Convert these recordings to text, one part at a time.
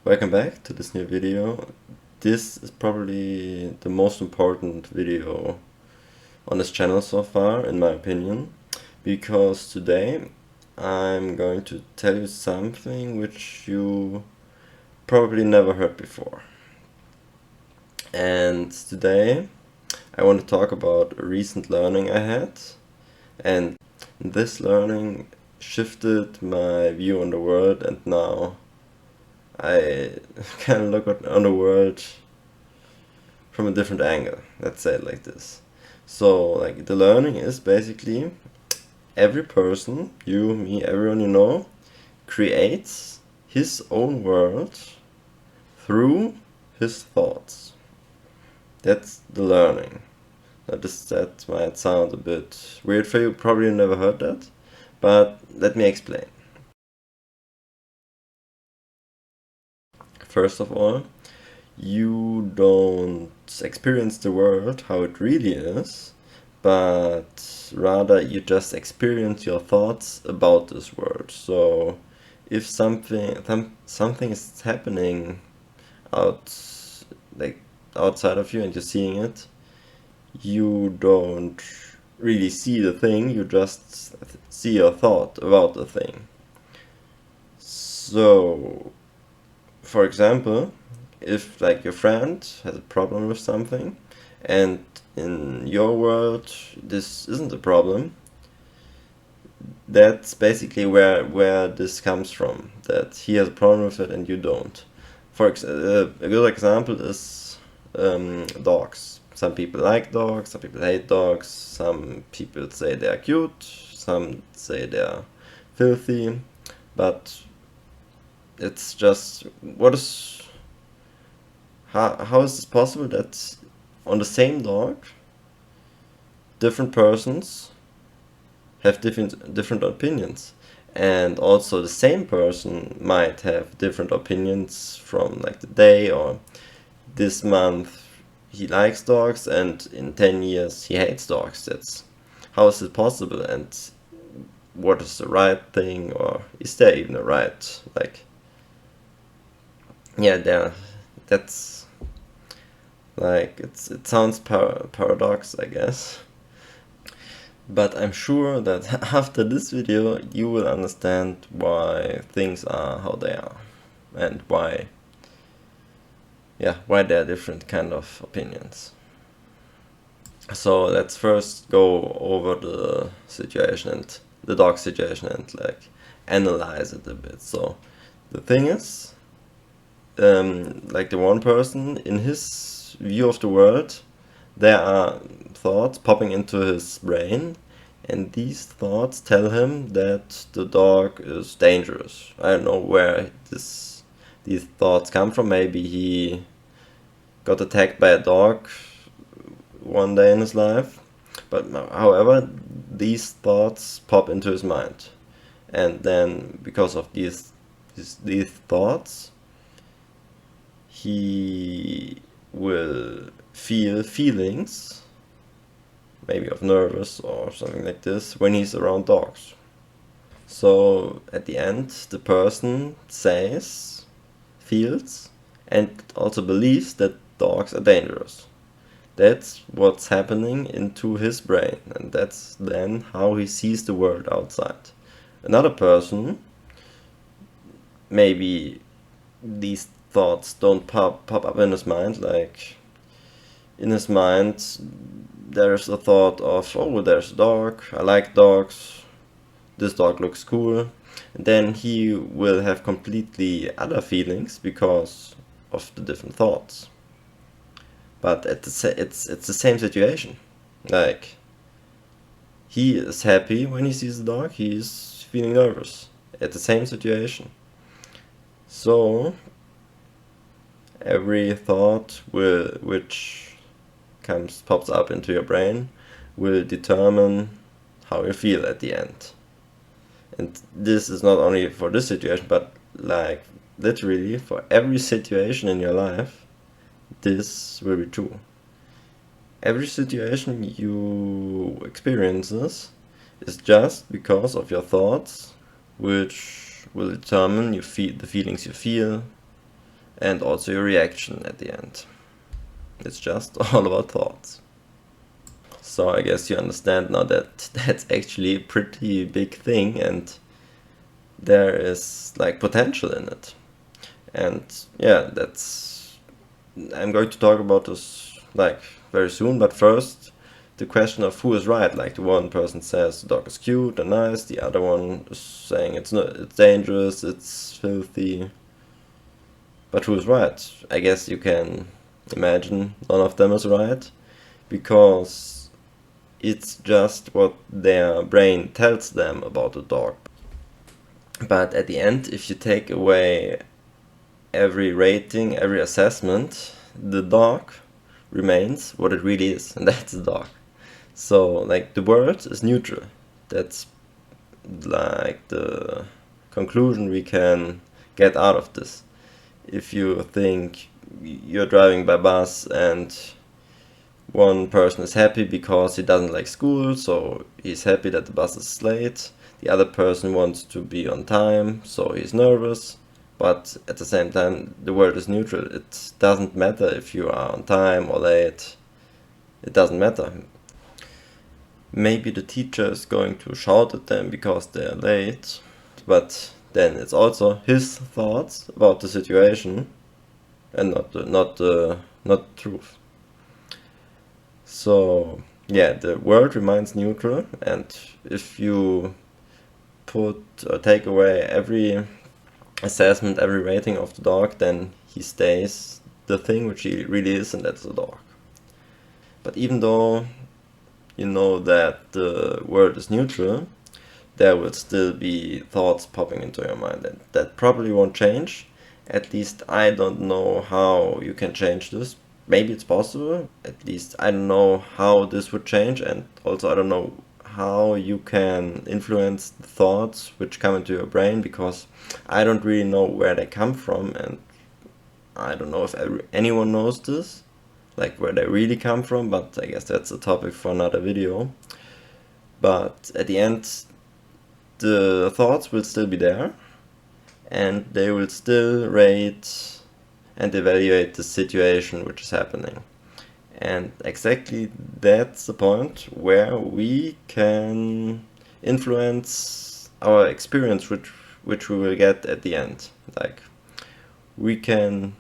Welcome back to this new video. This is probably the most important video on this channel so far, in my opinion, because today I'm going to tell you something which you probably never heard before. And today I want to talk about a recent learning I had, and this learning shifted my view on the world, and now I can look on the world from a different angle. Let's say it like this. So, like, the learning is basically every person, you, me, everyone you know, creates his own world through his thoughts. That's the learning. Now, that might sound a bit weird for you, probably never heard that, but let me explain. First of all, you don't experience the world how it really is, but rather you just experience your thoughts about this world. So if something is happening outside of you and you're seeing it, you don't really see the thing, you just see your thought about the thing. So, for example, if like your friend has a problem with something and in your world this isn't a problem, that's basically where this comes from, that he has a problem with it and you don't. A good example is dogs. Some people like dogs, some people hate dogs, some people say they are cute, some say they are filthy, but it's just how is it possible that on the same dog different persons have different opinions, and also the same person might have different opinions from like the day or this month he likes dogs and in 10 years he hates dogs. That's how is it possible, and what is the right thing, or is there even a right, like, yeah, that's like, it sounds paradox, I guess. But I'm sure that after this video you will understand why things are how they are, and why there are different kind of opinions. So let's first go over the situation and the dog situation and like analyze it a bit. So the thing is, like the one person, in his view of the world, there are thoughts popping into his brain, and these thoughts tell him that the dog is dangerous. I don't know where these thoughts come from. Maybe he got attacked by a dog one day in his life, but however, these thoughts pop into his mind, and then because of these thoughts, he will feel feelings, maybe of nervous or something like this, when he's around dogs. So at the end, the person feels, and also believes that dogs are dangerous. That's what's happening into his brain, and that's then how he sees the world outside. Another person, maybe these thoughts don't pop up in his mind, like in his mind there's a thought of, oh, there's a dog, I like dogs, this dog looks cool, and then he will have completely other feelings because of the different thoughts. But it's the same situation. Like, he is happy when he sees the dog, he is feeling nervous at the same situation. So every thought which pops up into your brain will determine how you feel at the end. And this is not only for this situation, but like literally for every situation in your life, this will be true. Every situation you experiences is just because of your thoughts, which will determine the feelings you feel, and also your reaction at the end. It's just all about thoughts. So I guess you understand now that that's actually a pretty big thing, and there is like potential in it. And yeah, I'm going to talk about this like very soon, but first the question of who is right. Like the one person says the dog is cute and nice, the other one is saying it's dangerous, it's filthy. But who is right? I guess you can imagine none of them is right, because it's just what their brain tells them about the dog. But at the end, if you take away every rating, every assessment, the dog remains what it really is, and that's the dog. So, like, the word is neutral. That's like the conclusion we can get out of this. If you think you're driving by bus and one person is happy because he doesn't like school, so he's happy that the bus is late. The other person wants to be on time, so he's nervous. But at the same time, the word is neutral. It doesn't matter if you are on time or late. It doesn't matter. Maybe the teacher is going to shout at them because they're late, but then it's also his thoughts about the situation and not the truth. So yeah, the word remains neutral, and if you take away every assessment, every rating of the dog, then he stays the thing which he really is, and that's a dog. But even though you know that the word is neutral, there will still be thoughts popping into your mind, and that probably won't change. At least I don't know how you can change this. Maybe it's possible. At least I don't know how this would change, and also I don't know how you can influence the thoughts which come into your brain, because I don't really know where they come from, and I don't know if anyone knows this, like where they really come from, but I guess that's a topic for another video. But at the end, the thoughts will still be there, and they will still rate and evaluate the situation which is happening. And exactly that's the point where we can influence our experience, which we will get at the end. Like, we can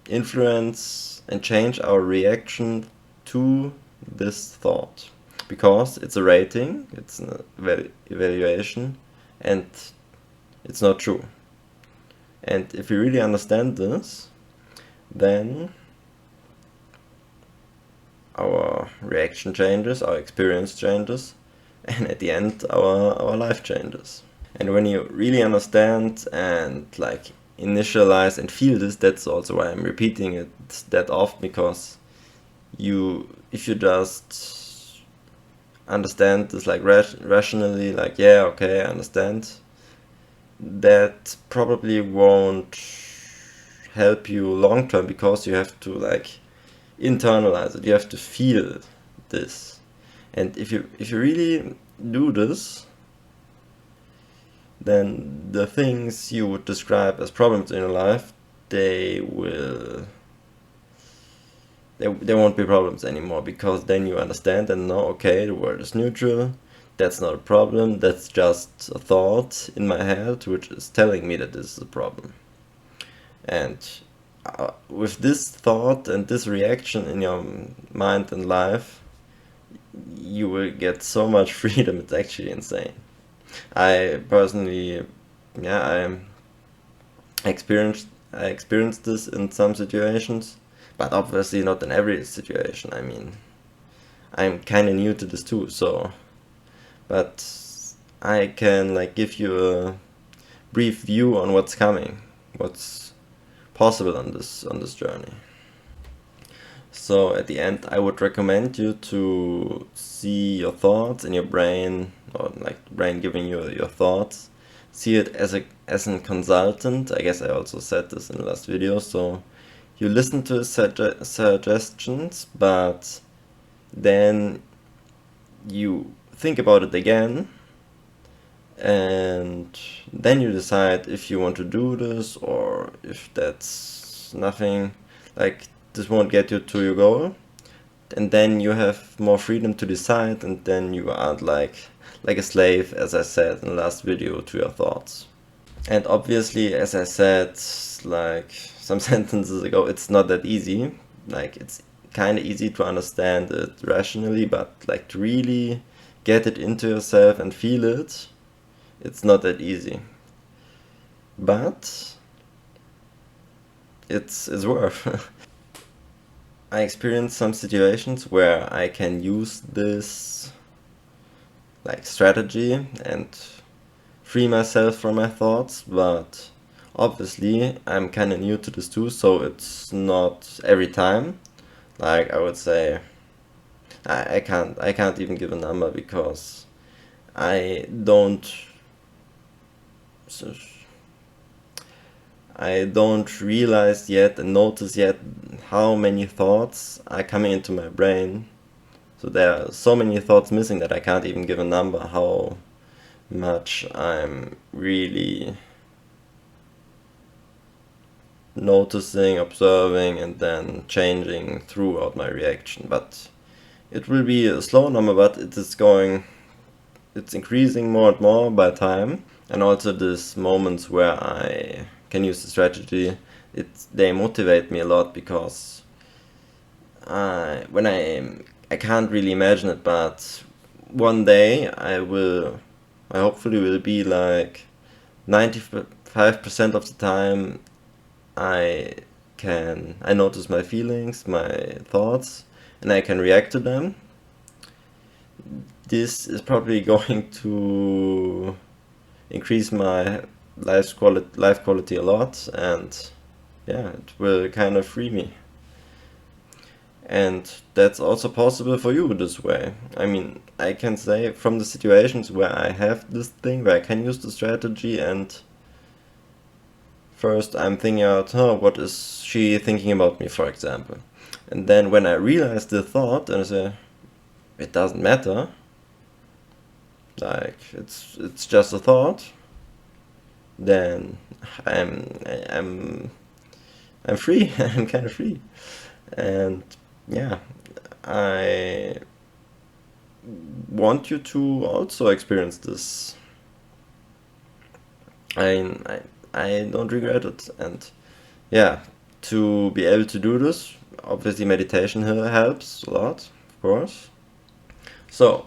influence and change our reaction to this thought, because it's a rating, it's an evaluation, and it's not true. And if we really understand this, then our reaction changes, our experience changes, and at the end our life changes. And when you really understand and like initialize and feel this, that's also why I'm repeating it that often, because if you just understand this like rationally, like yeah, okay, I understand, that probably won't help you long term, because you have to like internalize it, you have to feel this. And if you really do this, then the things you would describe as problems in your life, they won't be problems anymore, because then you understand and know, okay, the world is neutral, that's not a problem, that's just a thought in my head which is telling me that this is a problem. And with this thought and this reaction in your mind and life, you will get so much freedom, it's actually insane. I personally, I experienced this in some situations, but obviously not in every situation. I mean, I'm kind of new to this too, so, but I can like give you a brief view on what's coming, what's possible on this journey. So at the end, I would recommend you to see your thoughts in your brain, or like the brain giving you your thoughts. See it as a consultant. I guess I also said this in the last video. So you listen to his suggestions, but then you think about it again, and then you decide if you want to do this, or if that's nothing, like this won't get you to your goal, and then you have more freedom to decide, and then you aren't like a slave, as I said in the last video, to your thoughts. And obviously, as I said like some sentences ago, it's not that easy. Like, it's kind of easy to understand it rationally, but like to really get it into yourself and feel it, it's not that easy. But it's worth. I experienced some situations where I can use this like strategy and free myself from my thoughts, but obviously I'm kind of new to this too, so it's not every time. Like, I would say I can't even give a number, because I don't realize yet and notice yet how many thoughts are coming into my brain. So there are so many thoughts missing that I can't even give a number how much I'm really noticing, observing, and then changing throughout my reaction. But it will be a slow number, but it's increasing more and more by time. And also these moments where I can use the strategy, they motivate me a lot, because I can't really imagine it, but one day I hopefully will be like 95% of the time I notice my feelings, my thoughts, and I can react to them. This is probably going to increase my life quality a lot, and yeah, it will kind of free me. And that's also possible for you this way. I mean, I can say from the situations where I have this thing, where I can use the strategy, and first I'm thinking out, what is she thinking about me, for example. And then when I realize the thought, and I say, it doesn't matter, like, it's just a thought, then I'm free. I'm kind of free. And yeah, I want you to also experience this. I don't regret it. And yeah, to be able to do this, obviously meditation helps a lot, of course. So,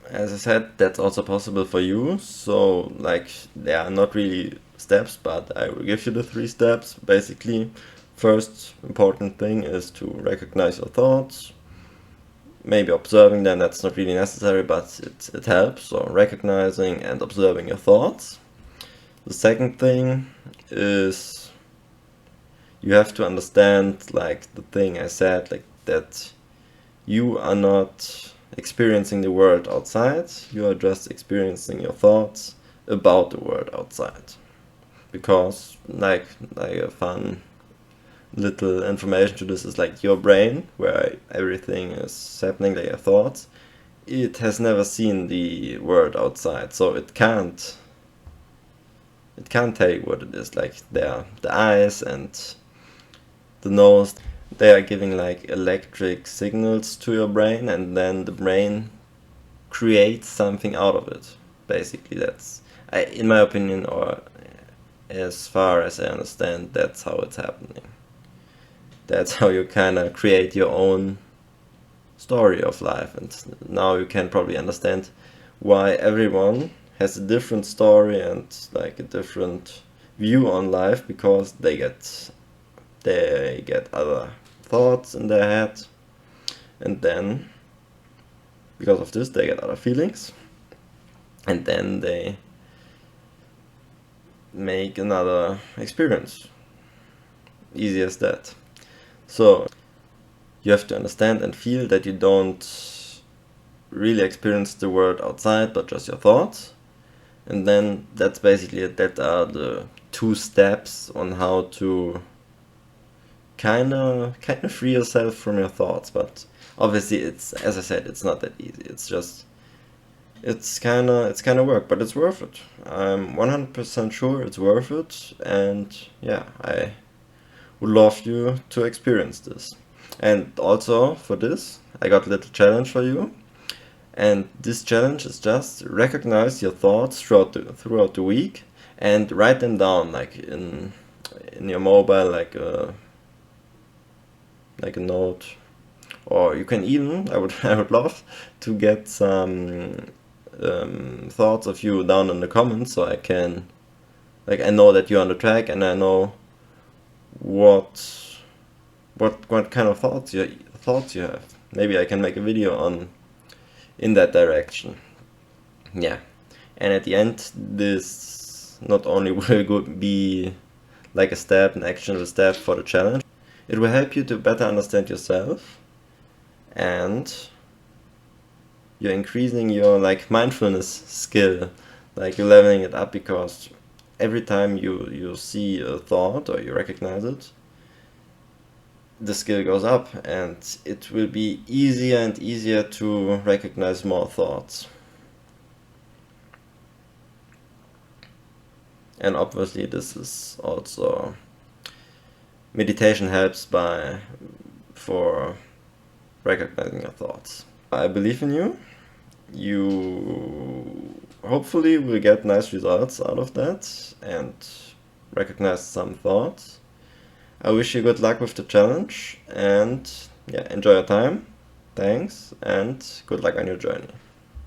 as I said, that's also possible for you. So, like, they are not really steps, but I will give you the 3 steps. Basically, first important thing is to recognize your thoughts. Maybe observing them, that's not really necessary, but it helps. So, recognizing and observing your thoughts. The second thing is you have to understand, like the thing I said, like that you are not experiencing the world outside, you are just experiencing your thoughts about the world outside. Because like a fun little information to this is, like, your brain, where everything is happening, like your thoughts, it has never seen the world outside, so it can't tell you what it is. Like, the eyes and the nose, they are giving like electric signals to your brain, and then the brain creates something out of it. Basically, that's, in my opinion, or as far as I understand, that's how it's happening. That's how you kind of create your own story of life. And now you can probably understand why everyone has a different story and like a different view on life, because they get other thoughts in their head, and then because of this they get other feelings, and then they make another experience. Easy as that. So you have to understand and feel that you don't really experience the world outside, but just your thoughts. And then that's basically it. That are the 2 steps on how to kind of free yourself from your thoughts. But obviously, it's, as I said, it's not that easy. It's kind of work, but it's worth it. I'm 100% sure it's worth it. And yeah, I would love you to experience this. And also for this, I got a little challenge for you. And this challenge is just recognize your thoughts throughout the week and write them down, like in your mobile, like a note. Or you can even, I would love to get some thoughts of you down in the comments, so I can, like, I know that you're on the track, and I know what kind of thoughts you have. Maybe I can make a video in that direction. Yeah, and at the end, this not only will be like an actionable step for the challenge, it will help you to better understand yourself, and you're increasing your like mindfulness skill, like you're leveling it up, because every time you see a thought or you recognize it, the skill goes up, and it will be easier and easier to recognize more thoughts. And obviously this is also, meditation helps for recognizing your thoughts. I believe in you. You hopefully will get nice results out of that and recognize some thoughts. I wish you good luck with the challenge, and yeah, enjoy your time. Thanks, and good luck on your journey.